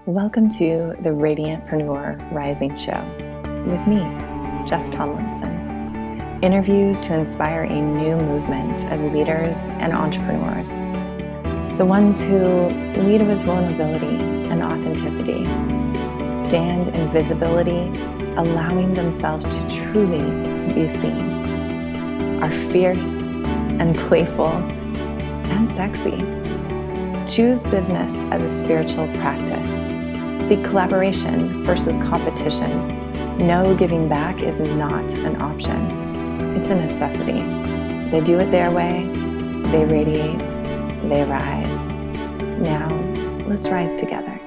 Welcome to the Radiantpreneur Rising Show with me, Jess Tomlinson. Interviews to inspire a new movement of leaders and entrepreneurs. The ones who lead with vulnerability and authenticity, stand in visibility, allowing themselves to truly be seen, are fierce and playful and sexy. Choose business as a spiritual practice. Seek collaboration versus competition. No, giving back is not an option. It's a necessity. They do it their way. They radiate. They rise. Now, let's rise together.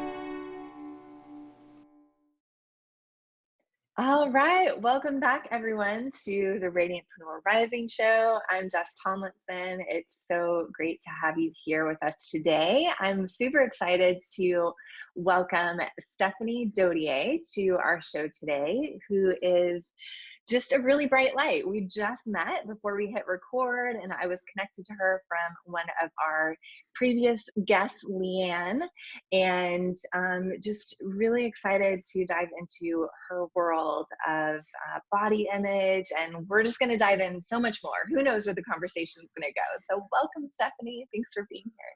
All right. Welcome back, everyone, to the Radiantpreneur Rising Show. I'm Jess Tomlinson. It's so great to have you here with us today. I'm super excited to welcome Stephanie Dodier to our show today, who is just a really bright light. We just met before we hit record, and I was connected to her from one of our previous guests, Leanne, and just really excited to dive into her world of body image. And we're just going to dive in so much more. Who knows where the conversation is going to go? So welcome, Stephanie. Thanks for being here.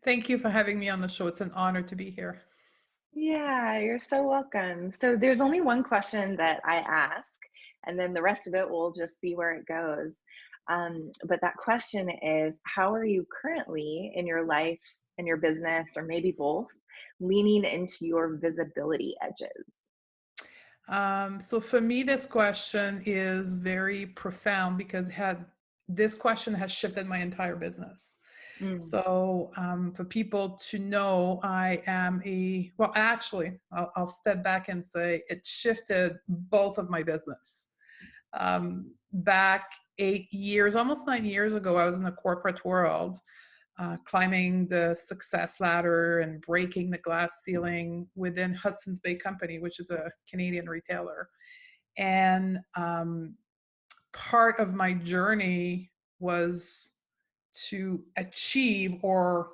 Thank you for having me on the show. It's an honor to be here. Yeah, you're so welcome. So there's only one question that I ask, and then the rest of it will just see where it goes. But that question is, how are you currently in your life, in your business, or maybe both, leaning into your visibility edges? So for me, this question is very profound because this question has shifted my entire business. So for people to know, I am I'll step back and say it shifted both of my business. Back 8 years, almost 9 years ago, I was in the corporate world, climbing the success ladder and breaking the glass ceiling within Hudson's Bay Company, which is a Canadian retailer. And part of my journey was to achieve or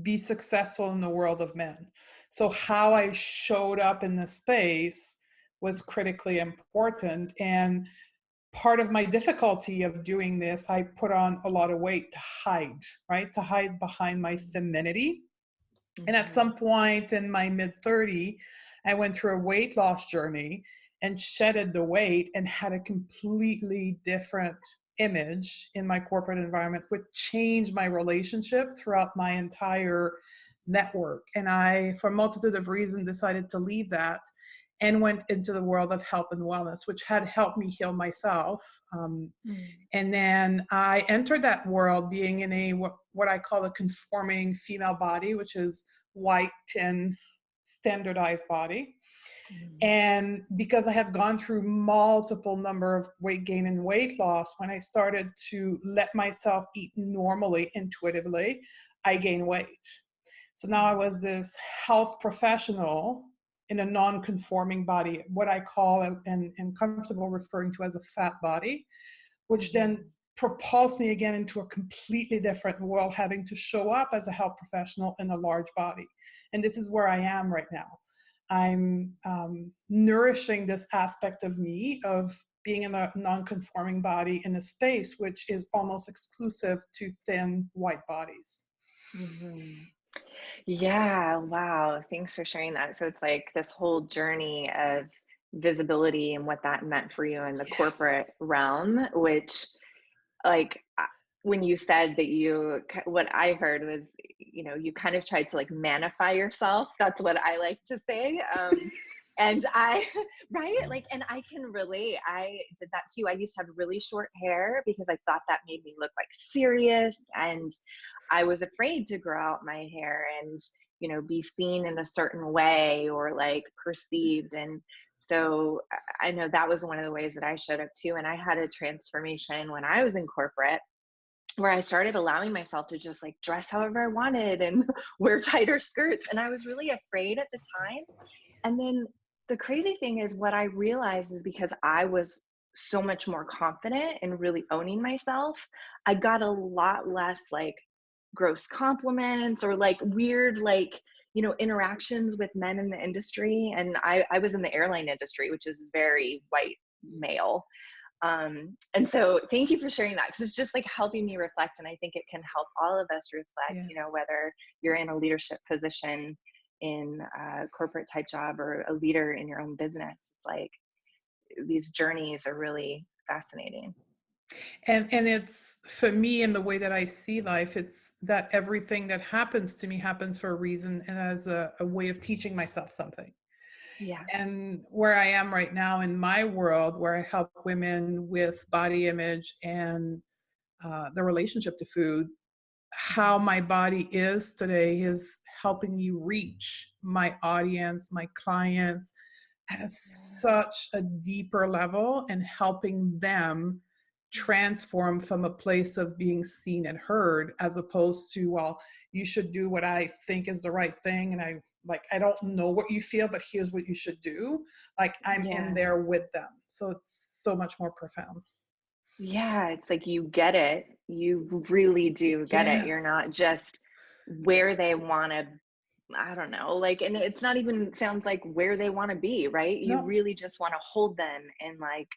be successful in the world of men. So how I showed up in this space was critically important. And part of my difficulty of doing this, I put on a lot of weight to hide, right? To hide behind my femininity. And at some point in my mid-30s, I went through a weight loss journey and shedded the weight and had a completely different image in my corporate environment, which changed my relationship throughout my entire network. And I, for a multitude of reasons, decided to leave that and went into the world of health and wellness, which had helped me heal myself. And then I entered that world being in what I call a conforming female body, which is white, thin, standardized body. And because I had gone through multiple number of weight gain and weight loss, when I started to let myself eat normally, intuitively, I gained weight. So now I was this health professional in a non-conforming body, what I call and comfortable referring to as a fat body, which then propulsed me again into a completely different world, having to show up as a health professional in a large body. And this is where I am right now. I'm nourishing this aspect of me of being in a non-conforming body in a space which is almost exclusive to thin white bodies. Yeah, wow. Thanks for sharing that. So it's like this whole journey of visibility and what that meant for you in the corporate realm, which, like, when you said that what I heard was, you kind of tried to like manify yourself. That's what I like to say. And right? Like, and I can relate. I did that too. I used to have really short hair because I thought that made me look like serious. And I was afraid to grow out my hair and, be seen in a certain way or like perceived. And so I know that was one of the ways that I showed up too. And I had a transformation when I was in corporate, where I started allowing myself to just like dress however I wanted and wear tighter skirts. And I was really afraid at the time. And then the crazy thing is, what I realized is because I was so much more confident and really owning myself, I got a lot less like gross compliments or like weird, like, interactions with men in the industry. And I was in the airline industry, which is very white male. And so thank you for sharing that, because it's just like helping me reflect. And I think it can help all of us reflect, Yes. whether you're in a leadership position in a corporate type job or a leader in your own business. It's like these journeys are really fascinating. And it's for me, in the way that I see life, it's that everything that happens to me happens for a reason and as a way of teaching myself something. Yeah. And where I am right now in my world, where I help women with body image and the relationship to food, how Mhm. my body is today is helping me reach my audience, my clients at Yeah. such a deeper level, and helping them transform from a place of being seen and heard, as opposed to, well, you should do what I think is the right thing, and I don't know what you feel, but here's what you should do. Like, I'm in Yeah. there with them, so it's so much more profound. Yeah, it's like you get it. You really do get it. You're not Yes. just where they want to, I don't know, like, and it's not even sounds like where they want to be, right? You No, really just want to hold them in like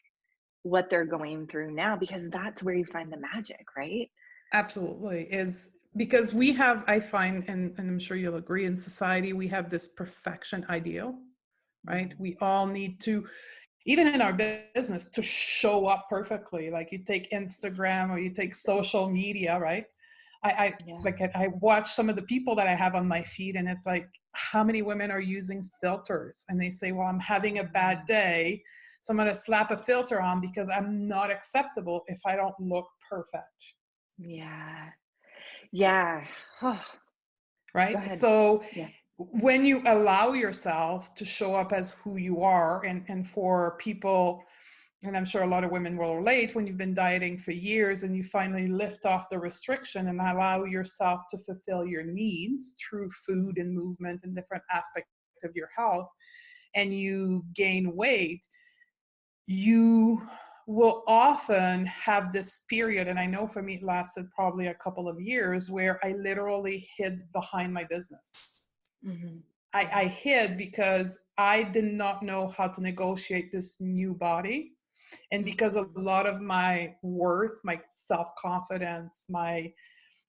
what they're going through now, because that's where you find the magic, right? absolutely. Is because we have, I find, and I'm sure you'll agree, in society we have this perfection ideal, right? Mhm. We all need to, even in our business, to show up perfectly. Like, you take Instagram or you take social media, right? I Yeah. like, I watch some of the people that I have on my feed, and it's like, how many women are using filters? And they say, well, I'm having a bad Mm. day, so I'm going to slap a filter on because I'm not acceptable if I don't look perfect. Yeah. Yeah. Oh, go Right? ahead. So Yeah. when you allow yourself to show up as who you are, and for people, and I'm sure a lot of women will relate, when you've been dieting for years and you finally lift off the restriction and allow yourself to fulfill your needs through food and movement and different aspects of your health, and you gain weight, you will often have this period, and I know for me it lasted probably a couple of years, where I literally hid behind my business. Hmm. I hid because I did not know how to negotiate this new body. And because a Hmm. lot of my worth, my self confidence, my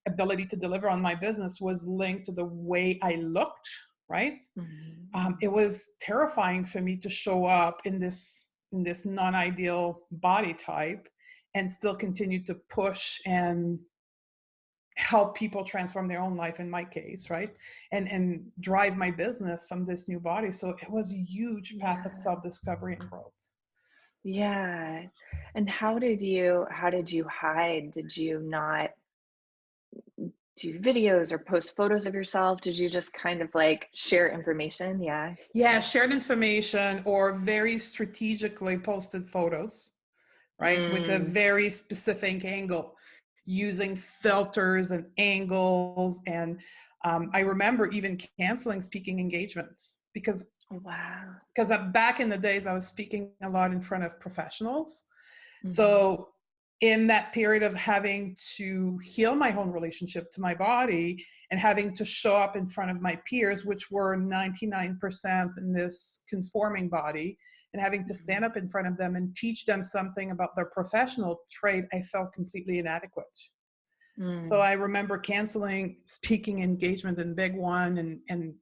ability to deliver on my business was linked to the way I looked, right? It Hmm. was terrifying for me to show up in this non-ideal body type and still continue to push and help people transform their own life, in my case, right? And drive my business from this new body. So it was a huge path of Yeah. self-discovery and growth. Yeah. And how did you hide? Did you not do videos or post photos of yourself? Did you just kind of like share information? Yeah. Yeah, shared information or very strategically posted photos, right? With a Mm. very specific angle, using filters and angles. And I remember even canceling speaking engagements because Wow. back in the days I was speaking a lot in front of professionals. Hmm. So in that period of having to heal my own relationship to my body and having to show up in front of my peers, which were 99% in this conforming body, and having to stand Hmm. up in front of them and teach them something about their professional trade, I felt completely inadequate. So Mm. I remember canceling speaking engagement in big one, and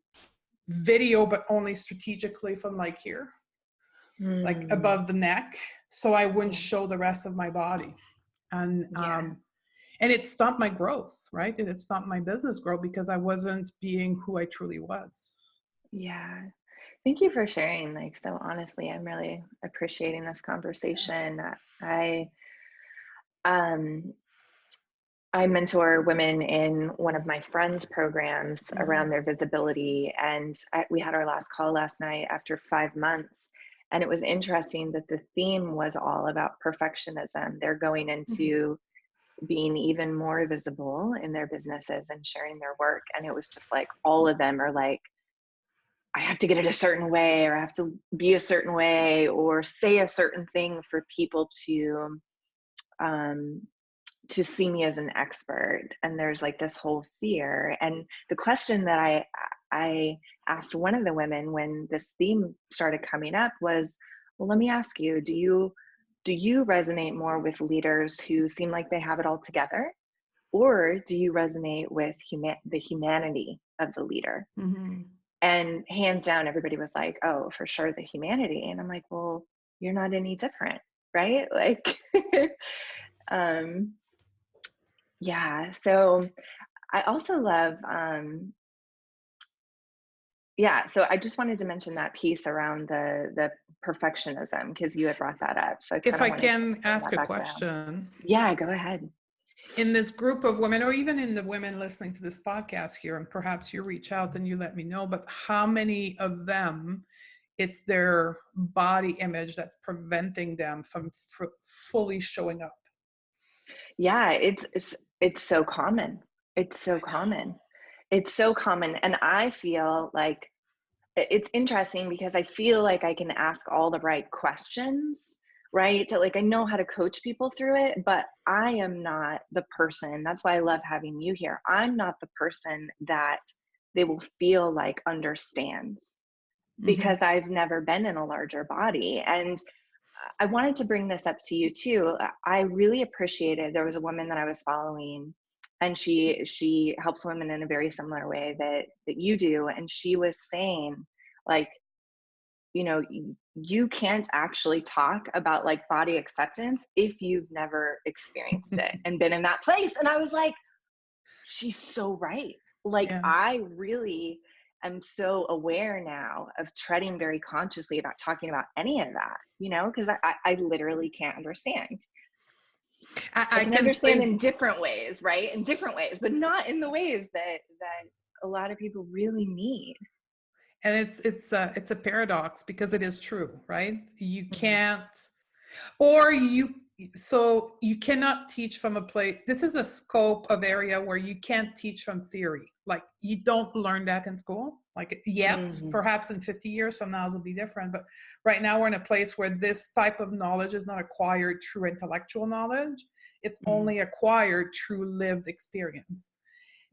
video, but only strategically from like here, like Mm. above the neck, so I wouldn't Yeah. show the rest of my body. And Yeah. it stopped my growth, right? And it stopped my business growth because I wasn't being who I truly was. Yeah. Thank you for sharing. Like, so honestly, I'm really appreciating this conversation. I, um, I mentor women in one of my friends' programs Mhm. around their visibility. And we had our last call last night after 5 months. And it was interesting that the theme was all about perfectionism. They're going Mhm. into being even more visible in their businesses and sharing their work. And it was just like all of them are like, I have to get it a certain way, or I have to be a certain way, or say a certain thing for people um, to see me as an expert. And there's like this whole fear. And the question that I asked one of the women when this theme started coming up was, well, let me ask you, do you resonate more with leaders who seem like they have it all together? Or do you resonate with the humanity of the leader? Mm-hmm. And hands down, everybody was like, oh, for sure, the humanity. And I'm like, well, you're not any different, right? Like, um, yeah. So I also love, yeah. So I just wanted to mention that piece around the perfectionism because you had brought that up. So I If kind of I wanted to can bring ask that a back around. question, Yeah, go ahead. in this group of women, or even in the women listening to this podcast here, and perhaps you reach out and you let me know, but how many of them it's their body image that's preventing them from fully showing up? Yeah, it's so common. It's so common. It's so common. And I feel like it's interesting because I feel like I can ask all the right questions, right? So like I know how to coach people through it, but I am not the person. That's why I love having you here. I'm not the person that they will feel like understands Mm-hmm. because I've never been in a larger body. And I wanted to bring this up to you too. I really appreciated, there was a woman that I was following and she helps women in a very similar way that you do. And she was saying, like, you know, you can't actually talk about like body acceptance if you've never experienced it and been in that place. And I was like, she's so right. Like, Yeah. I really am so aware now of treading very consciously about talking about any of that, you know, because I literally can't understand. I I can can understand say, in different ways, right? In different ways, but not in the ways that a lot of people really need. and it's a paradox because it is true, right? You Mhm. can't, or you, so you cannot teach from a place. This is a scope of area where you can't teach from theory. Like you don't learn that in school, like yet. Mhm. Perhaps in 50 years from now it'll be different, but right now we're in a place where this type of knowledge is not acquired through intellectual knowledge. It's Mhm. only acquired through lived experience.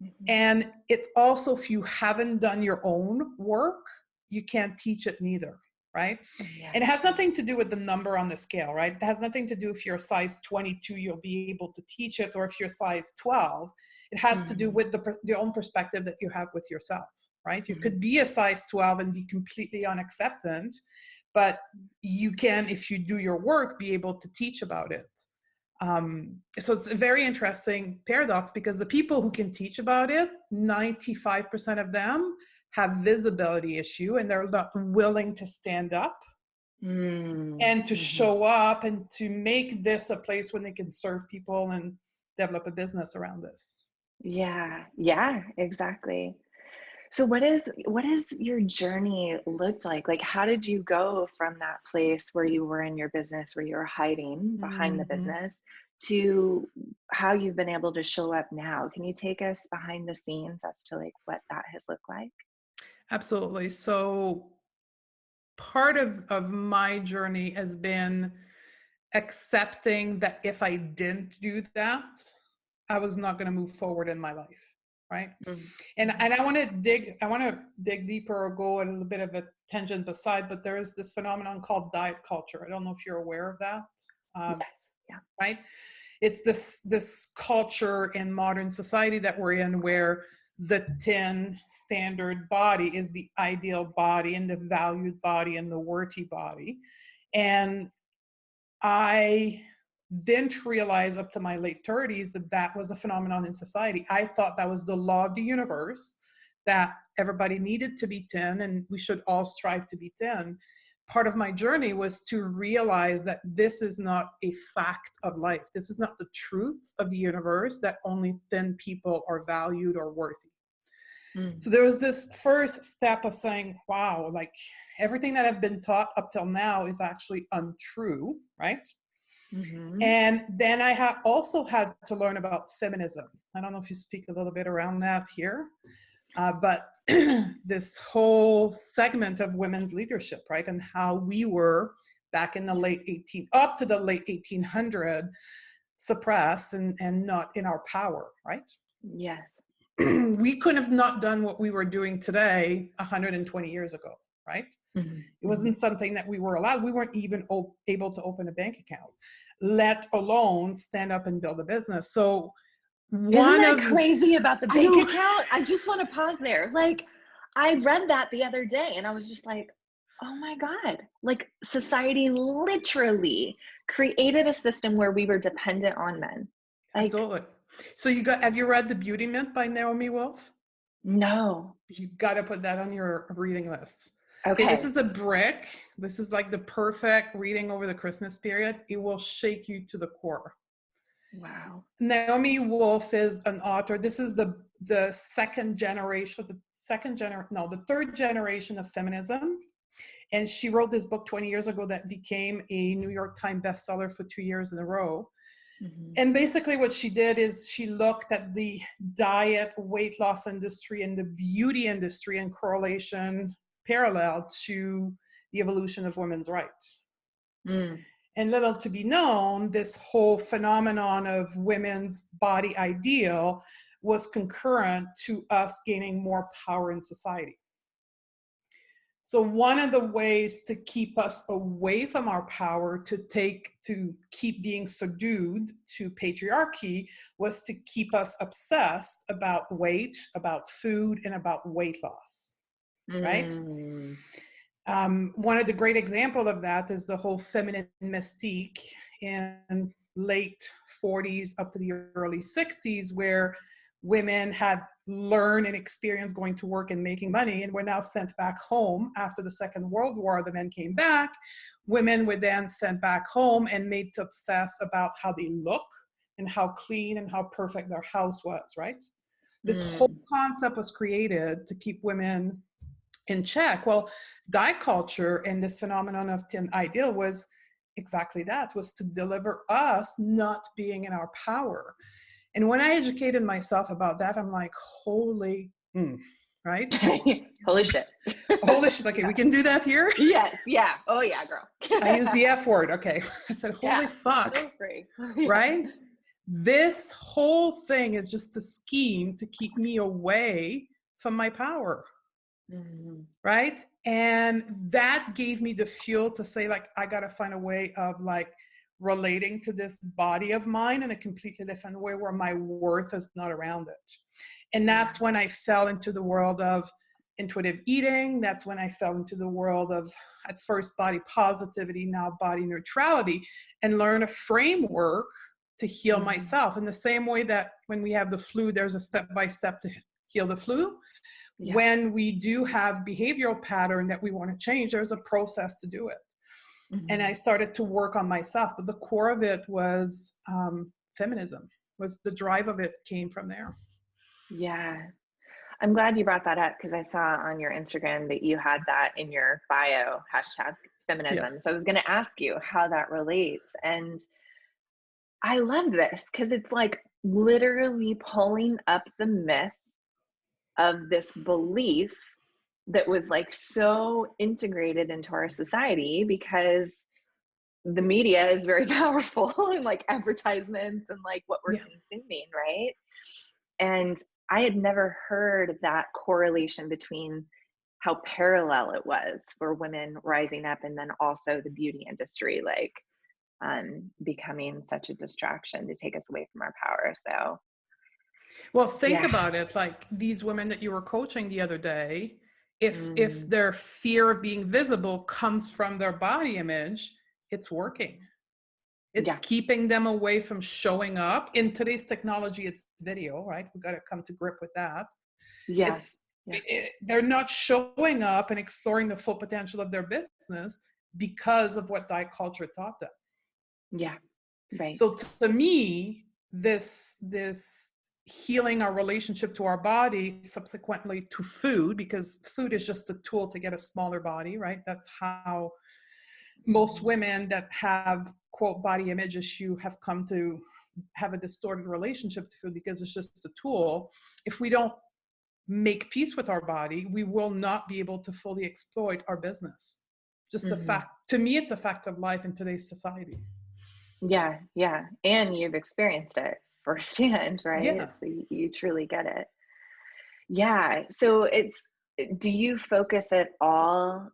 Mhm. And it's also, if you haven't done your own work, you can't teach it neither, right? And it Yes. has nothing to do with the number on the scale, right? It has nothing to do if you're a size 22, you'll be able to teach it, or if you're size 12. It has to do Mhm. with the own perspective that you have with yourself, right? You could Mhm. be a size 12 and be completely unacceptant, but you can, if you do your work, be able to teach about it. So it's a very interesting paradox because the people who can teach about it, 95% of them have visibility issue and they're not willing to stand up Mm. and to Mhm. show up and to make this a place where they can serve people and develop a business around this. Yeah. Yeah, exactly. So what is your journey looked like? Like how did you go from that place where you were in your business, where you were hiding behind the Mhm. business, to how you've been able to show up now? Can you take us behind the scenes as to like what that has looked like? Absolutely. So part of my journey has been accepting that if I didn't do that, I was not going to move forward in my life, right? Mm. And Mhm. I want to dig deeper or go a little bit of a tangent beside, but there is this phenomenon called diet culture. I don't know if you're aware of that, Yes. Yeah. right? It's this culture in modern society that we're in where the thin standard body is the ideal body and the valued body and the worthy body. And I didn't realize up to my late 30s that that was a phenomenon in society. I thought that was the law of the universe, that everybody needed to be thin and we should all strive to be thin. Part of my journey was to realize that this is not a fact of life. This is not the truth of the universe, that only thin people are valued or worthy. Mm. So there was this first step of saying, wow, like everything that I've been taught up till now is actually untrue, right? Mhm. And then I have also had to learn about feminism. I don't know if you speak a little bit around that here, but this whole segment of women's leadership, right? And how we were back in the Yeah. late 18, up to the late 1800, suppressed and not in our power, right? Yes. we could have not done what we were doing today 120 years ago, right? Mhm. It wasn't something that we were allowed. We weren't even able to open a bank account, let alone stand up and build a business. So Isn't one that of, crazy about the I bank know, account? I just want to pause there. Like, I read that the other day and I was just like, oh my God. Like, society literally created a system where we were dependent on men. Like, absolutely. So have you read The Beauty Myth by Naomi Wolf? no. You got to put that on your reading lists. Okay, this Okay. is a brick. This is like the perfect reading over the Christmas period. It will shake you to the core. Wow. Naomi Wolf is an author. This is the third generation of feminism. And she wrote this book 20 years ago that became a New York Times bestseller for 2 years in a row. Mhm. And basically what she did is she looked at the diet, weight loss industry and the beauty industry in correlation parallel to the evolution of women's rights. Mm. And little to be known, this whole phenomenon of women's body ideal was concurrent to us gaining more power in society. So one of the ways to keep us away from our power, to keep being subdued to patriarchy, was to keep us obsessed about weight, about food, and about weight loss, right? Mm. One of the great examples of that is the whole feminine mystique in late 40s up to the early 60s, where women had learned and experienced going to work and making money and were now sent back home. After the Second World War, the men came back. Women were then sent back home and made to obsess about how they look and how clean and how perfect their house was, right? This whole Mm. concept was created to keep women in check. Well, diet culture and this phenomenon of thin ideal was exactly that, was to deliver us not being in our power. And when I educated myself about that, I'm like, holy, right? Holy shit. Holy shit. Okay, we can do that here. Yes. Yeah. Oh yeah, girl. I use the F word. Okay. I said, holy Yeah. fuck, So free. right? This whole thing is just a scheme to keep me away from my power. Mhm. Right. And that gave me the fuel to say, like, I got to find a way of like relating to this body of mine in a completely different way where my worth is not around it. And Yeah. that's when I fell into the world of intuitive eating. That's when I fell into the world of, at first, body positivity, now body neutrality, and learn a framework to heal Mhm. myself in the same way that when we have the flu, there's a step-by-step to heal the flu. Yeah. When we do have behavioral pattern that we want to change, there's a process to do it. And I Mhm. started to work on myself, but the core of it was feminism, was the drive of it came from there. Yeah. I'm glad you brought that up because I saw on your Instagram that you had that in your bio, hashtag feminism. Yes. So I was going to ask you how that relates. And I love this because it's like literally pulling up the myth of this belief that was like so integrated into our society because the media is very powerful and like advertisements and like what we're Yeah. consuming, right? And I had never heard that correlation between how parallel it was for women rising up and then also the beauty industry, like becoming such a distraction to take us away from our power. So, Well, think yeah. about it. Like these women that you were coaching the other day, if Mm, their fear of being visible comes from their body image, it's working. It's yeah. keeping them away from showing up. In today's technology, it's video, right? We got to come to grip with that. Yeah. It's Yeah. they're not showing up and exploring the full potential of their business because of what diet culture taught them. Yeah. Right. So to me, this healing our relationship to our body, subsequently to food, because food is just a tool to get a smaller body, right? That's how most Mhm. women that have quote body image issue have come to have a distorted relationship to food because it's just a tool. If we don't make peace with our body, we will not be able to fully exploit our business. Just a Mhm. fact. To me, it's a fact of life in today's society. Yeah. Yeah. And you've experienced it firsthand, right? Yeah. So you truly get it. Yeah. So do you focus at all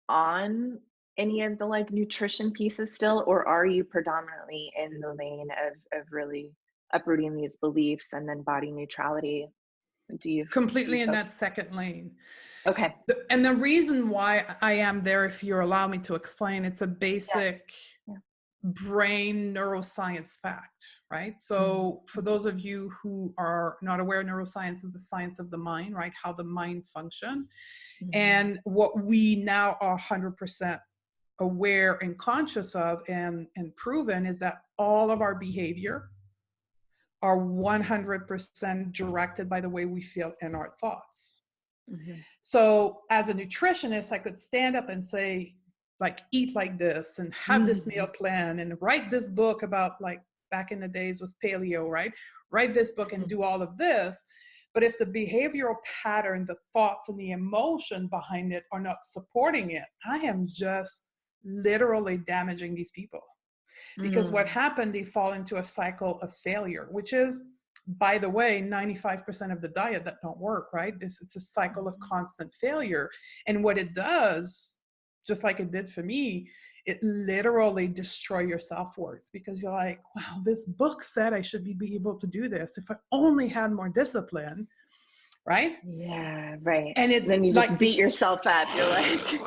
on any of the like nutrition pieces still, or are you predominantly in the lane of really uprooting these beliefs and then body neutrality? Do you Completely in focus? that second lane. Okay. And the reason why I am there, if you allow me to explain, it's a Yeah. basic Yeah. brain neuroscience fact, right? Mm, So for those of you who are not aware, neuroscience is the science of the mind, right? How the mind function. mhm, And what we now are 100% aware and conscious of and proven is that all of our behavior are 100% directed by the way we feel and our thoughts. mhm, So as a nutritionist, I could stand up and say, like, eat like this and have this meal mhm, plan and write this book about, like, back in the days was paleo, right? Write this book and mhm, do all of this. But if the behavioral pattern, the thoughts and the emotion behind it are not supporting it, I am just literally damaging these people. Because what mm, happened, they fall into a cycle of failure, which is, by the way, 95% of the diet that don't work, right? It's a cycle of mhm. constant failure. And what it does, just like it did for me, it literally destroy your self-worth, because you're like, wow, this book said I should be able to do this if I only had more discipline, right? Yeah, right. And it's Then you just like, beat yourself up. You're like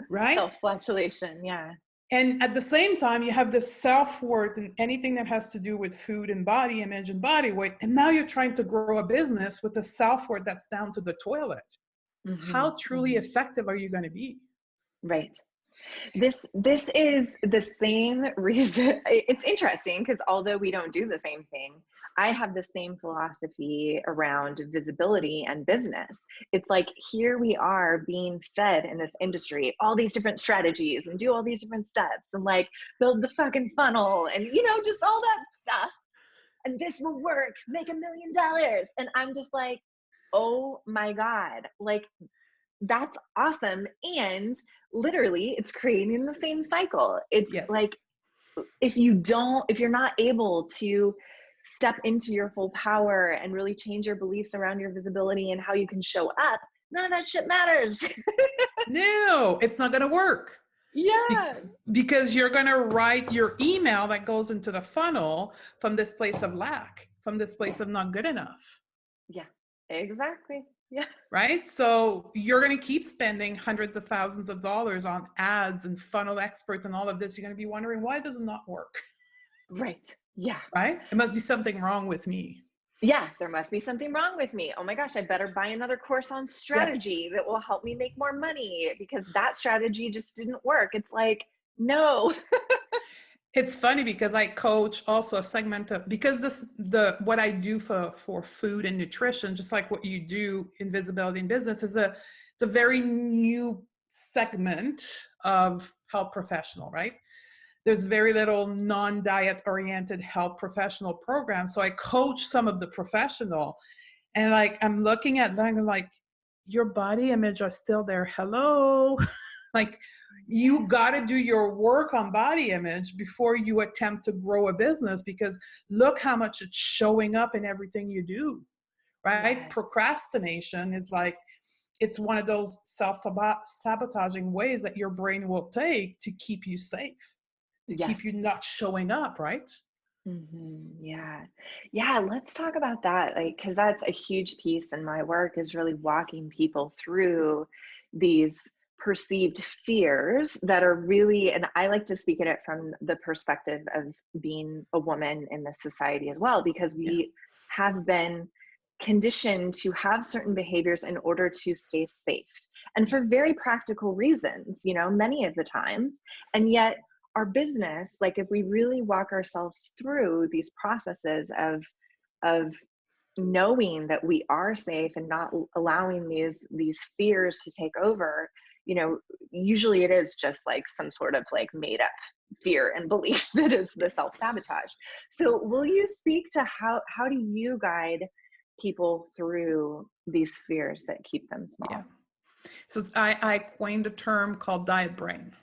right? self-flagellation. Yeah. And at the same time, you have this self-worth and anything that has to do with food and body image and body weight. And now you're trying to grow a business with a self-worth that's down to the toilet. Hmm. How truly Hmm. effective are you going to be? Right. This is the same reason. It's interesting because although we don't do the same thing, I have the same philosophy around visibility and business. It's like here we are being fed in this industry all these different strategies and do all these different steps and like build the fucking funnel and just all that stuff, and this will work, make $1 million. And I'm just like, oh my God, like that's awesome. And literally, it's creating the same cycle. It's like, Yes. if you're not able to step into your full power and really change your beliefs around your visibility and how you can show up, none of that shit matters. No, it's not going to work. Be- Yeah. because you're going to write your email that goes into the funnel from this place of lack, from this place of not good enough. Yeah. Exactly. Yeah. Right? So you're going to keep spending hundreds of thousands of dollars on ads and funnel experts and all of this. You're going to be wondering, why does it not work? Right. Yeah. Right? It must be something wrong with me. Yeah, there must be something wrong with me. Oh my gosh, I better buy another course on Yes. strategy that will help me make more money because that strategy just didn't work. It's like, no. It's funny because I coach also a segment of, because what I do for food and nutrition, just like what you do in visibility in business, it's a very new segment of health professional, right? There's very little non-diet oriented health professional programs. So I coach some of the professional, and like I'm looking at them and like, your body image are still there. Hello. Like, you got to do your work on body image before you attempt to grow a business, because look how much it's showing up in everything you do, right? Yes. Procrastination is like, it's one of those self-sabotaging ways that your brain will take to keep you safe, to keep Yes. you not showing up, right? Yeah. Yeah. Let's talk about that. Like, because that's a huge piece in my work is really walking people through these perceived fears that are really, and I like to speak at it from the perspective of being a woman in this society as well, because Yeah. we have been conditioned to have certain behaviors in order to stay safe and for Yes. very practical reasons, many of the times. And yet, our business, like if we really walk ourselves through these processes of knowing that we are safe and not allowing these fears to take over, usually it is just like some sort of like made up fear and belief that is the Yes. self-sabotage. So will you speak to how do you guide people through these fears that keep them Yeah. small? So I coined a term called diet brain.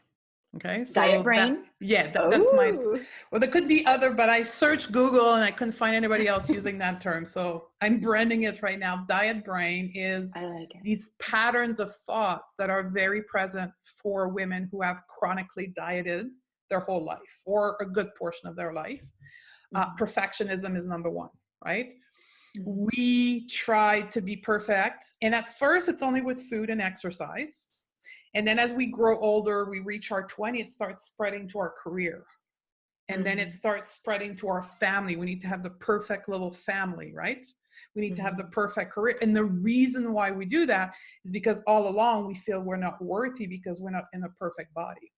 Okay, Diet so brain. that's my, Oh, well, there could be other, but I searched Google and I couldn't find anybody else using that term. So I'm branding it right now. Diet brain is I like it. these patterns of thoughts that are very present for women who have chronically dieted their whole life or a good portion of their life. Mhm, Perfectionism is number one, right? mhm, We try to be perfect. And at first, it's only with food and exercise. And then as we grow older, we reach our 20s, it starts spreading to our career. And then it mhm, starts spreading to our family. We need to have the perfect little family, right? We need to have the mhm, perfect career. And the reason why we do that is because all along we feel we're not worthy because we're not in a perfect body,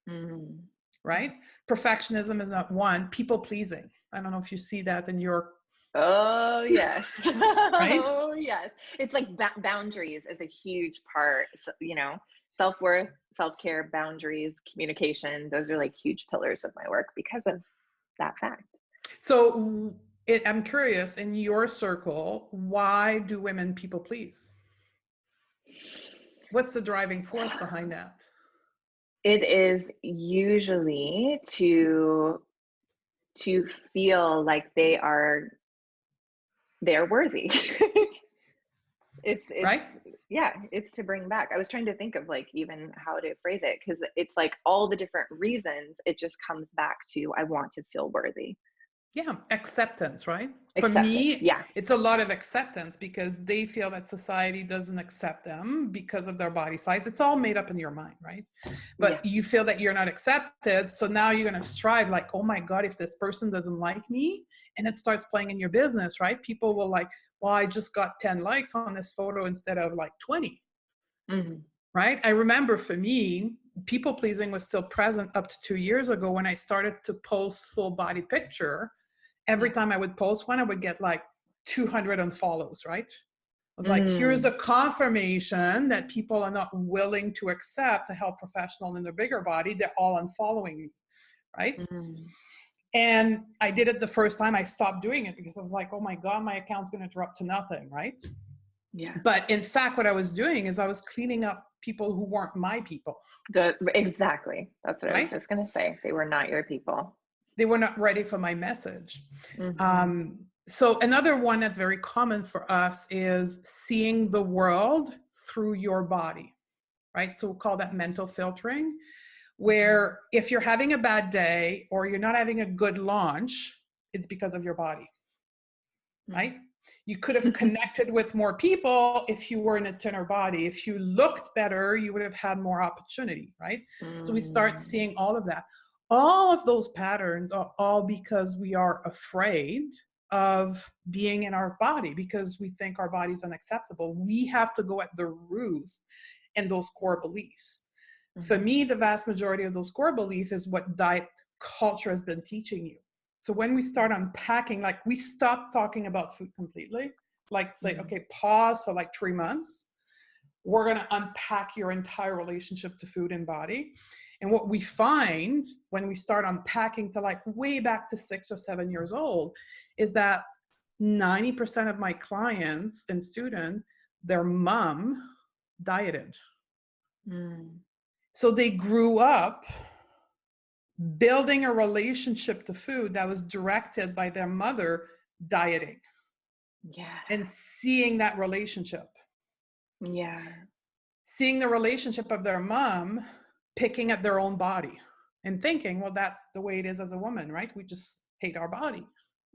mhm. right? Perfectionism is not one. People pleasing. I don't know if you see that in your, Oh, yes. right? Oh, yes. It's like boundaries is a huge part, self-worth, self-care, boundaries, communication. Those are like huge pillars of my work because of that fact. So I'm curious, in your circle, why do women people please? What's the driving force behind that? It is usually to feel like they're worthy. It's Right? yeah, it's to bring back. I was trying to think of like even how to phrase it because it's like all the different reasons it just comes back to I want to feel worthy. Yeah, acceptance, right? For Acceptance. me, Yeah. it's a lot of acceptance because they feel that society doesn't accept them because of their body size. It's all made up in your mind, right? Yeah. But you feel that you're not accepted. So now you're going to strive like, oh my God, if this person doesn't like me, and it starts playing in your business, right? People will like, well, I just got 10 likes on this photo instead of like 20. Hmm. Right? I remember for me, people pleasing was still present up to 2 years ago when I started to post full body picture. Every Yeah. time I would post one, I would get like 200 unfollows, right? I was like, here's Mm. a confirmation that people are not willing to accept a health professional in their bigger body. They're all unfollowing me, right? Mm. And I did it the first time. I stopped doing it because I was like, oh my God, my account's going to drop to nothing, right? Yeah. But in fact, what I was doing is I was cleaning up people who weren't my people, Exactly. That's what I was right? just gonna say. They were not your people. They were not ready for my message. Hmm. So another one that's very common for us is seeing the world through your body, right? So we'll call that mental filtering, Hmm. where if you're having a bad day or you're not having a good launch, it's because of your body, right? You could have connected with more people if you were in a thinner body. If you looked better, you would have had more opportunity, right? So we start Mm. seeing all of that. All of those patterns are all because we are afraid of being in our body because we think our body's unacceptable. We have to go at the root and those core beliefs. For Mhm. me, the vast majority of those core beliefs is what diet culture has been teaching you. So when we start unpacking, like we stop talking about food completely, like say, Mhm. okay, pause for like 3 months. We're going to unpack your entire relationship to food and body. And what we find when we start unpacking to like way back to 6 or 7 years old is that 90% of my clients and students, their mom dieted. Mm. So they grew up building a relationship to food that was directed by their mother dieting Yeah. and seeing that relationship, Yeah. seeing the relationship of their mom picking at their own body and thinking, well, that's the way it is as a woman, right? We just hate our body.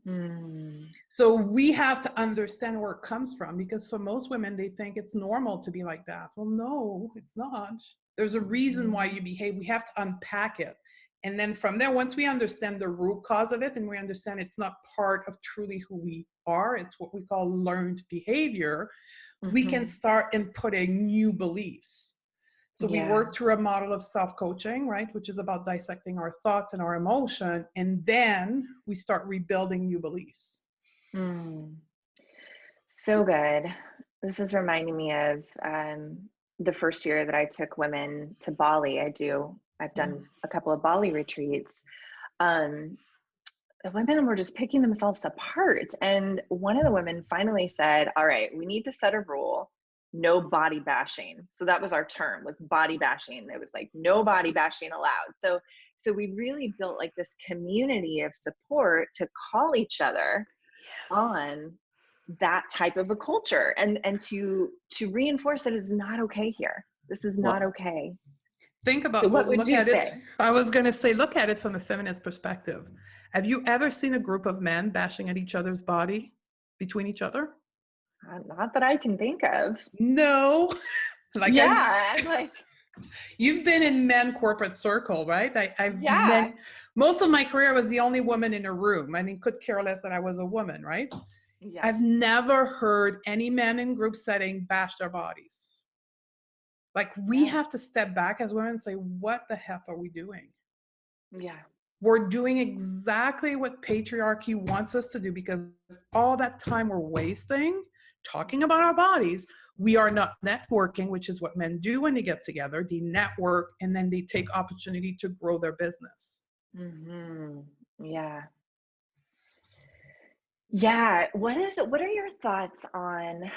Mm. So we have to understand where it comes from because for most women, they think it's normal to be like that. Well, no, it's not. There's a reason why you Mhm. behave. We have to unpack it. And then from there, once we understand the root cause of it and we understand it's not part of truly who we are, it's what we call learned behavior, we can Mhm. start inputting new beliefs. So we Yeah. work through a model of self-coaching, right, which is about dissecting our thoughts and our emotion, and then we start rebuilding new beliefs. Mm. So good. This is reminding me of the first year that I took women to Bali. I've Yeah. done a couple of Bali retreats. Um, the women were just picking themselves apart. And one of the women finally said, all right, we need to set a rule. no body bashing. So that was our term, was body bashing. It was like no body bashing allowed. So we really built like this community of support to call each other Yes. on that type of a culture, and to reinforce that it's not okay here. This is not Well, okay. think So about, what would look you at it. say? I was going to say, look at it from a feminist perspective. Have you ever seen a group of men bashing at each other's body between each other? Not that I can think of. No. Like Yeah, I'm like, you've been in men corporate circle, right? yeah, Most of my career I was the only woman in a room. I mean, could care less that I was a woman, right? yes, I've never heard any men in group setting bash their bodies. Like we yeah, have to step back as women and say, what the heck are we doing? yeah. We're doing exactly what patriarchy wants us to do, because all that time we're wasting talking about our bodies, we are not networking, which is what men do when they get together. They network and then they take opportunity to grow their business. Mm-hmm. Yeah. Yeah. What are your thoughts on,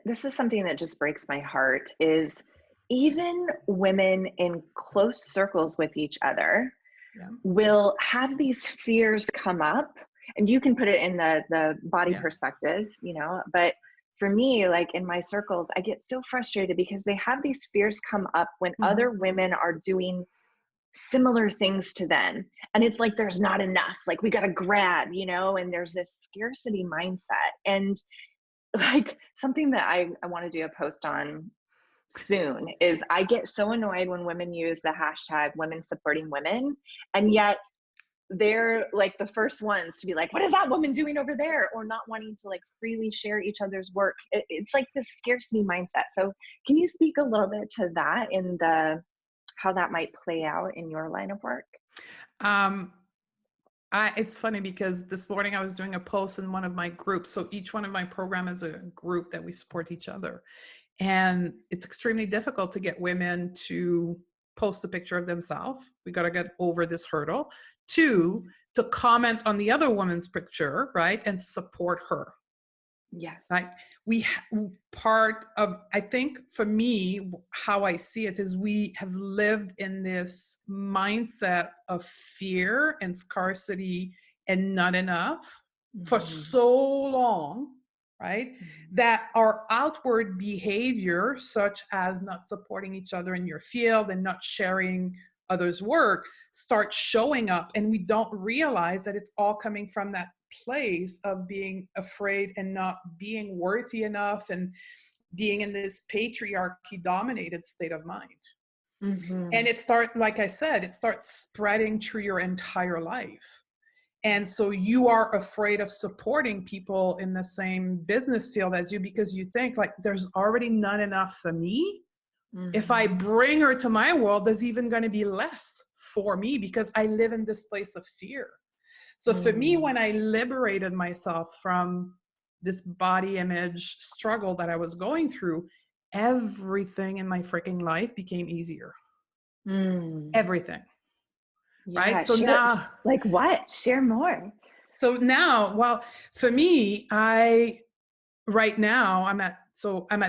this is something that just breaks my heart, is even women in close circles with each other Yeah. will have these fears come up, and you can put it in the body Yeah. perspective, but for me, like in my circles, I get so frustrated because they have these fears come up when Mm-hmm. other women are doing similar things to them, and it's like there's not enough, like we got to grab, and there's this scarcity mindset. And like something that I want to do a post on soon is, I get so annoyed when women use the hashtag women supporting women, and yet they're like the first ones to be like, what is that woman doing over there, or not wanting to like freely share each other's work. It's like this scarcity mindset. So can you speak a little bit to that, in the how that might play out in your line of work? Um, it's funny because this morning I was doing a post in one of my groups. So each one of my program is a group that we support each other. And it's extremely difficult to get women to post a picture of themselves. We got to get over this hurdle. Two, to comment on the other woman's picture, right? And support her. Yes. Like part of, I think for me, how I see it is we have lived in this mindset of fear and scarcity and not enough for Mm-hmm. so long, right? Mm-hmm. That our outward behavior, such as not supporting each other in your field and not sharing others' work, starts showing up, and we don't realize that it's all coming from that place of being afraid and not being worthy enough and being in this patriarchy dominated state of mind. Mm-hmm. And it starts, like I said, it starts spreading through your entire life. And so you are afraid of supporting people in the same business field as you, because you think like there's already not enough for me. If I Mm-hmm. bring her to my world, there's even going to be less for me because I live in this place of fear. So for me, Mm-hmm. when I liberated myself from this body image struggle that I was going through, everything in my freaking life became easier. Mm. Everything. Right. Yeah, share, like what? Share more. So now, well, for me, right now I'm at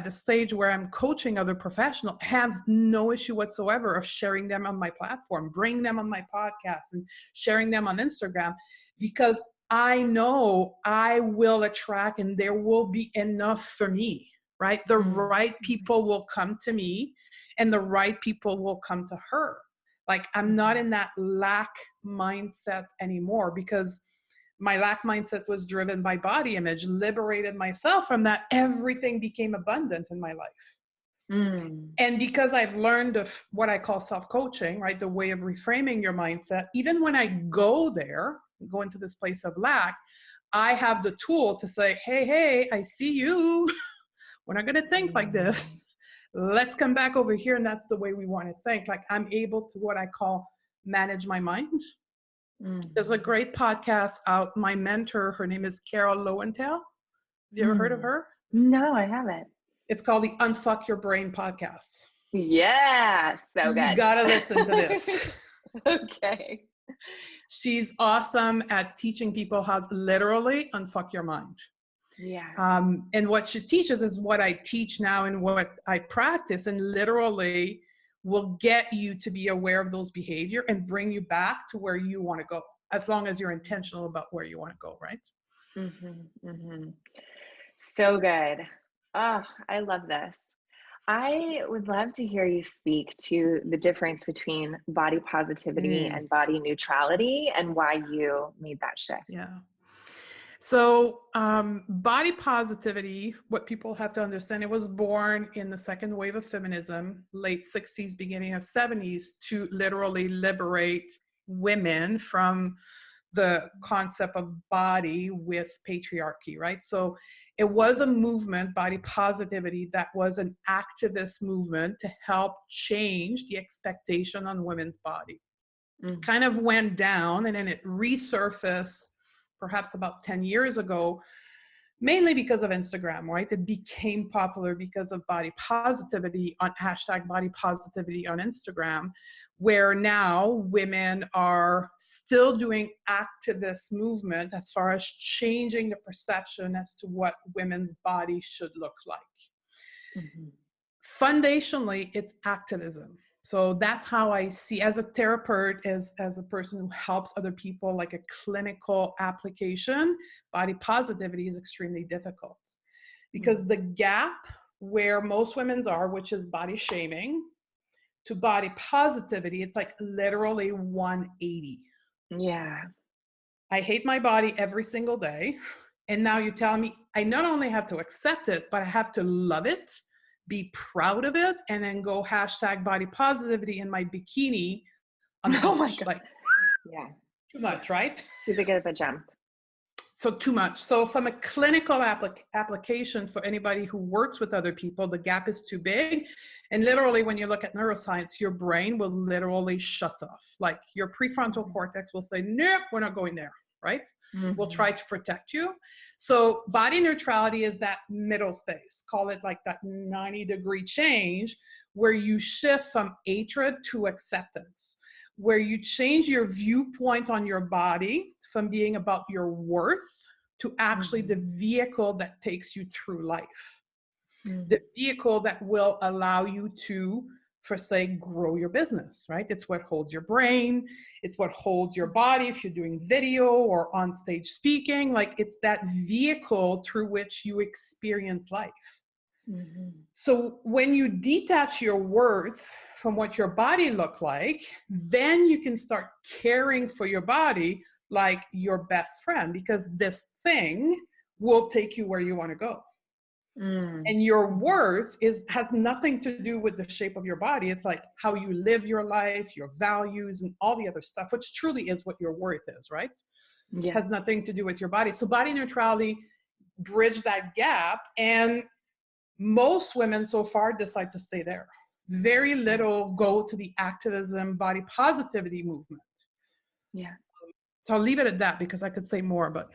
the stage where I'm coaching other professionals, have no issue whatsoever of sharing them on my platform, bring them on my podcast and sharing them on Instagram, because I know I will attract and there will be enough for me, right? The Mm. right people will come to me and the right people will come to her. Like I'm not Mhm. in that lack mindset anymore, because my lack mindset was driven by body image. Liberated myself from that, everything became abundant in my life. Mm. And because I've learned of what I call self-coaching, right, the way of reframing your mindset, even when I go there, go into this place of lack, I have the tool to say, hey, I see you. We're not going to think like Mm. this. Let's come back over here. And that's the way we want to think. Like I'm able to, what I call, manage my mind. There's a Mm. great podcast out. My mentor, her name is Carol Lowenthal. Have you ever heard of Mm. her? No, I haven't. It's called the Unfuck Your Brain podcast. Yeah, so You good. gotta listen to this. Okay. She's awesome at teaching people how to literally unfuck your mind. Yeah. And what she teaches is what I teach now and what I practice, and literally will get you to be aware of those behavior and bring you back to where you want to go, as long as you're intentional about where you want to go, right? So good. Oh, I love this. I would love to hear you speak to the difference between body positivity Mm, and body neutrality and why you made that shift. yeah. So, body positivity, what people have to understand, it was born in the second wave of feminism, late 60s, beginning of 70s, to literally liberate women from the concept of body with patriarchy, right? So it was a movement, body positivity, that was an activist movement to help change the expectation on women's body. Mm. Kind of went down and then it resurfaced perhaps about 10 years ago, mainly because of Instagram, right? It became popular because of body positivity on hashtag body positivity on Instagram, where now women are still doing activist movement as far as changing the perception as to what women's body should look like. Mhm. Foundationally, it's activism. So that's how I see, as a therapist, as a person who helps other people, like a clinical application, body positivity is extremely difficult because Mm. the gap where most women's are, which is body shaming, to body positivity, it's like literally 180. Yeah. I hate my body every single day. And now you're telling me I not only have to accept it, but I have to love it, be proud of it, and then go hashtag body positivity in my bikini on the Oh my beach. God. Like, Yeah. too much, right? Too big of a jump. So too much. So from a clinical application for anybody who works with other people, the gap is too big. And literally, when you look at neuroscience, your brain will literally shut off. Like your prefrontal cortex will say, nope, we're not going there, right? We'll Mm-hmm. try to protect you. So body neutrality is that middle space. Call it like that 90-degree change where you shift from hatred to acceptance, where you change your viewpoint on your body from being about your worth to actually the vehicle that takes you through life, Mm-hmm. the vehicle that will allow you to, for say, grow your business, right? It's what holds your brain, it's what holds your body if you're doing video or on stage speaking. Like, it's that vehicle through which you experience life. Mm-hmm. So when you detach your worth from what your body look like, then you can start caring for your body like your best friend, because this thing will take you where you want to go. Mm. And your worth has nothing to do with the shape of your body. It's like how you live your life, your values, and all the other stuff, which truly is what your worth is, right? Yeah. Has nothing to do with your body. So body neutrality bridged that gap, and most women so far decide to stay there. Very little go to the activism, body positivity movement. Yeah. So I'll leave it at that because I could say more, but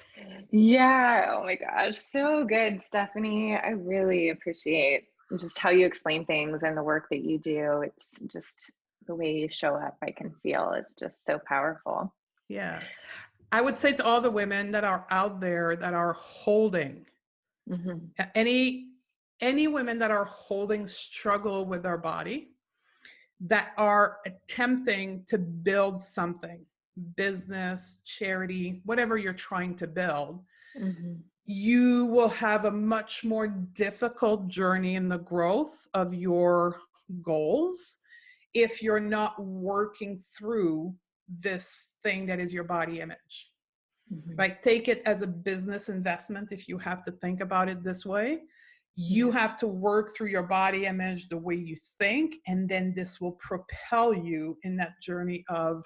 Yeah. Oh my gosh. So good, Stephanie. I really appreciate just how you explain things and the work that you do. It's just the way you show up, I can feel it's just so powerful. yeah. I would say to all the women that are out there that are holding, Mm-hmm. any women that are holding struggle with their body, that are attempting to build something, business, charity, whatever you're trying to build, Mm-hmm. you will have a much more difficult journey in the growth of your goals if you're not working through this thing that is your body image. Mm-hmm. Right? Take it as a business investment if you have to think about it this way. You Yeah. have to work through your body image the way you think, and then this will propel you in that journey of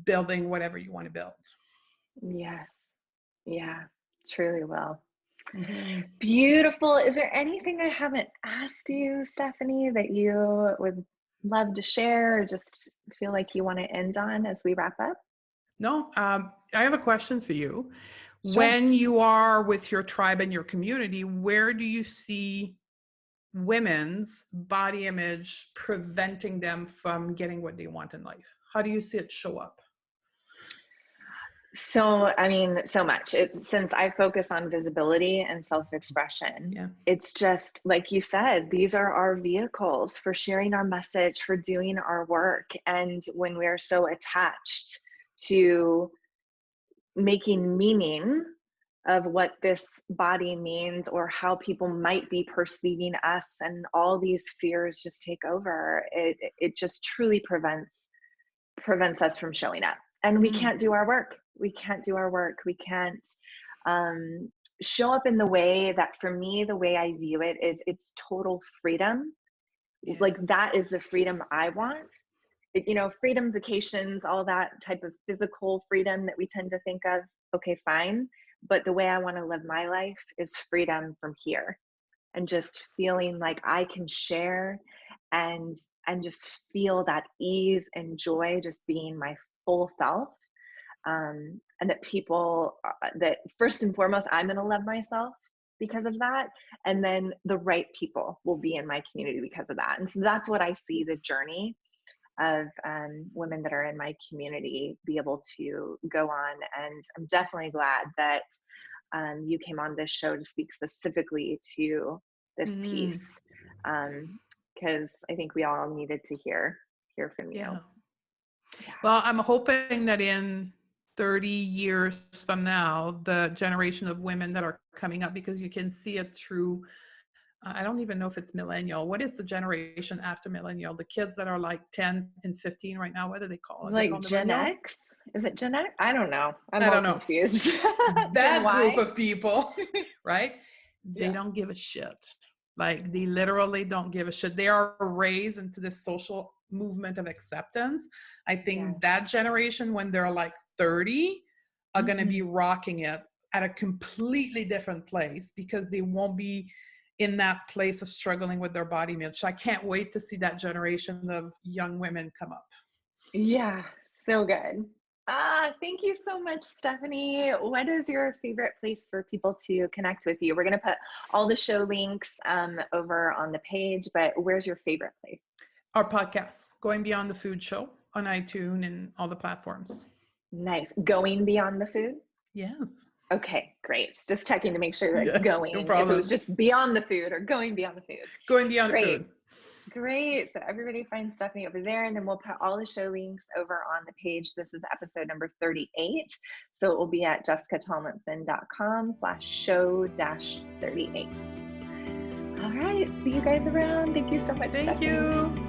building whatever you want to build. Yes. Yeah. Truly will. Mhm. Beautiful. Is there anything I haven't asked you, Stephanie, that you would love to share or just feel like you want to end on as we wrap up? No, I have a question for you. Sure. When you are with your tribe and your community, where do you see women's body image preventing them from getting what they want in life? How do you see it show up? So, I mean, so much. It's since I focus on visibility and self-expression, Yeah. it's just like you said, these are our vehicles for sharing our message, for doing our work. And when we're so attached to making meaning of what this body means or how people might be perceiving us, and all these fears just take over, it just truly prevents us from showing up, and we Mm. can't do our work. We can't do our work. We can't um, show up in the way that, for me, the way I view it is it's total freedom. Like, that Yes. is the freedom I want. Freedom, vacations, all that type of physical freedom that we tend to think of. Okay, fine. But the way I want to live my life is freedom from here, and just Yes. feeling like I can share and just feel that ease and joy, just being my full self. And that people, that first and foremost, I'm going to love myself because of that. And then the right people will be in my community because of that. And so that's what I see the journey of women that are in my community be able to go on. And I'm definitely glad that you came on this show to speak specifically to this Mm. piece, because I think we all needed to hear from Yeah. you. Yeah. Well, I'm hoping that in 30 years from now, the generation of women that are coming up, because you can see it through, I don't even know if it's millennial. What is the generation after millennial? The kids that are like 10 and 15 right now, what do they call it? They Like call Gen millennial? X? Is it Gen X? I don't know. I'm I all don't know. confused. Gen That group Y? of people, right? They Yeah. don't give a shit. Like they literally don't give a shit. They are raised into this social movement of acceptance. I think Yes. that generation, when they're like 30, are going to be Mhm. rocking it at a completely different place because they won't be in that place of struggling with their body image. I can't wait to see that generation of young women come up. Yeah, so good. Thank you so much, Stephanie. What is your favorite place for people to connect with you? We're going to put all the show links over on the page, but where's your favorite place? Our podcasts, Going Beyond the Food Show on iTunes and all the platforms. Nice. Going beyond the food? Yes. Okay, great. Just checking to make sure that Yeah, no going, if it was problem. just beyond the food or going beyond the food. Going Beyond Great. Food. Great. So everybody find Stephanie over there, and then we'll put all the show links over on the page. This is episode number 38. So it will be at jessicatomlinson.com/show-38. All right. See you guys around. Thank you so much, Thank Stephanie. you.